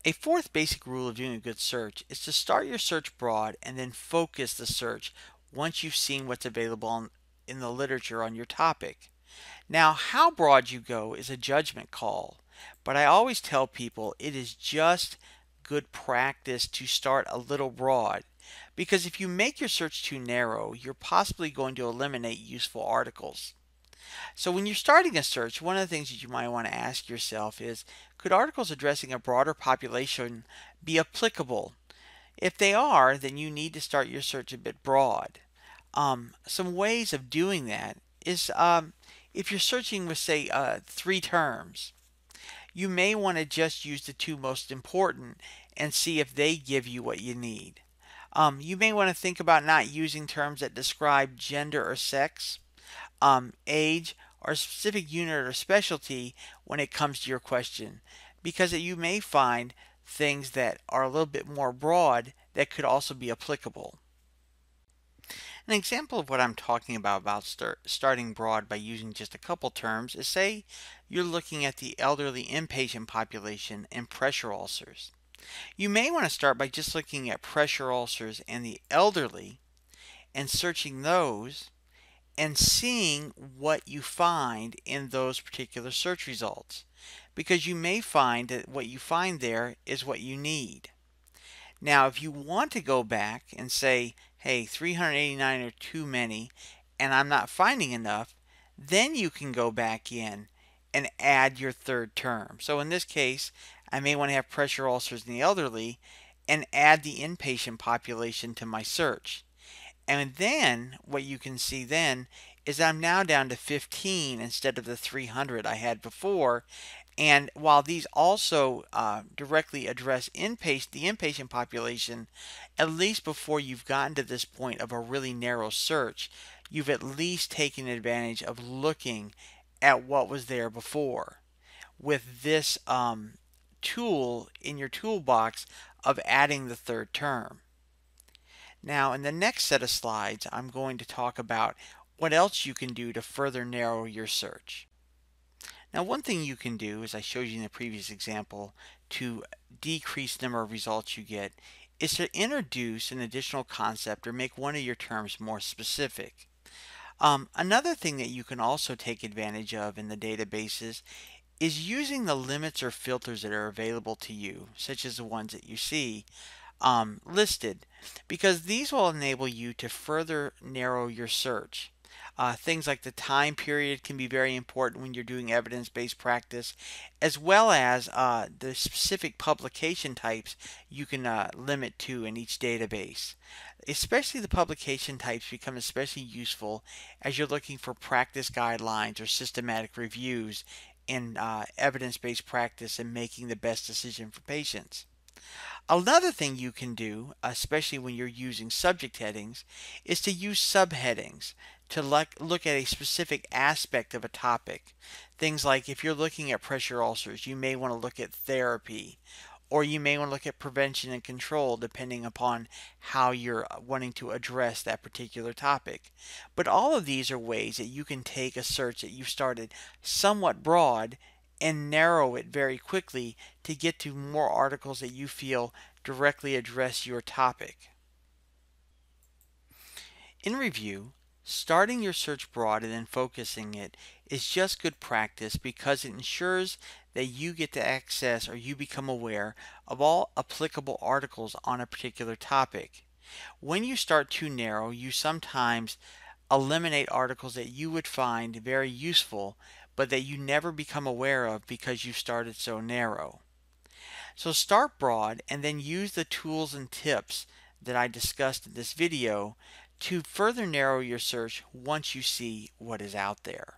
A fourth basic rule of doing a good search is to start your search broad and then focus the search once you've seen what's available in the literature on your topic. Now, how broad you go is a judgment call, but I always tell people it is just good practice to start a little broad, because if you make your search too narrow, you're possibly going to eliminate useful articles. So when you're starting a search, one of the things that you might want to ask yourself is, could articles addressing a broader population be applicable? If they are, then you need to start your search a bit broad. Some ways of doing that is if you're searching with, say, 3 terms, you may want to just use the 2 most important and see if they give you what you need. You may want to think about not using terms that describe gender or sex, age, or a specific unit or specialty when it comes to your question, because you may find things that are a little bit more broad that could also be applicable. An example of what I'm talking about starting broad by using just a couple terms is, say you're looking at the elderly inpatient population and pressure ulcers. You may want to start by just looking at pressure ulcers and the elderly and searching those and seeing what you find in those particular search results, because you may find that what you find there is what you need. Now, if you want to go back and say, hey, 389 are too many and I'm not finding enough, then you can go back in and add your 3rd term. So in this case, I may want to have pressure ulcers in the elderly and add the inpatient population to my search. And then what you can see then is I'm now down to 15 instead of the 300 I had before. And while these also directly address the inpatient population, at least before you've gotten to this point of a really narrow search, you've at least taken advantage of looking at what was there before with this tool in your toolbox of adding the 3rd term. Now, in the next set of slides, I'm going to talk about what else you can do to further narrow your search. Now, one thing you can do, as I showed you in the previous example, to decrease the number of results you get is to introduce an additional concept or make one of your terms more specific. Another thing that you can also take advantage of in the databases is using the limits or filters that are available to you, such as the ones that you see listed, because these will enable you to further narrow your search. Things like the time period can be very important when you're doing evidence-based practice, as well as the specific publication types you can limit to in each database. Especially the publication types become especially useful as you're looking for practice guidelines or systematic reviews in evidence-based practice and making the best decision for patients. Another thing you can do, especially when you're using subject headings, is to use subheadings to look at a specific aspect of a topic. Things like if you're looking at pressure ulcers, you may want to look at therapy, or you may want to look at prevention and control depending upon how you're wanting to address that particular topic. But all of these are ways that you can take a search that you started somewhat broad and narrow it very quickly to get to more articles that you feel directly address your topic. In review, starting your search broad and then focusing it is just good practice because it ensures that you get to access or you become aware of all applicable articles on a particular topic. When you start too narrow, you sometimes eliminate articles that you would find very useful but that you never become aware of because you started so narrow. So start broad and then use the tools and tips that I discussed in this video to further narrow your search once you see what is out there.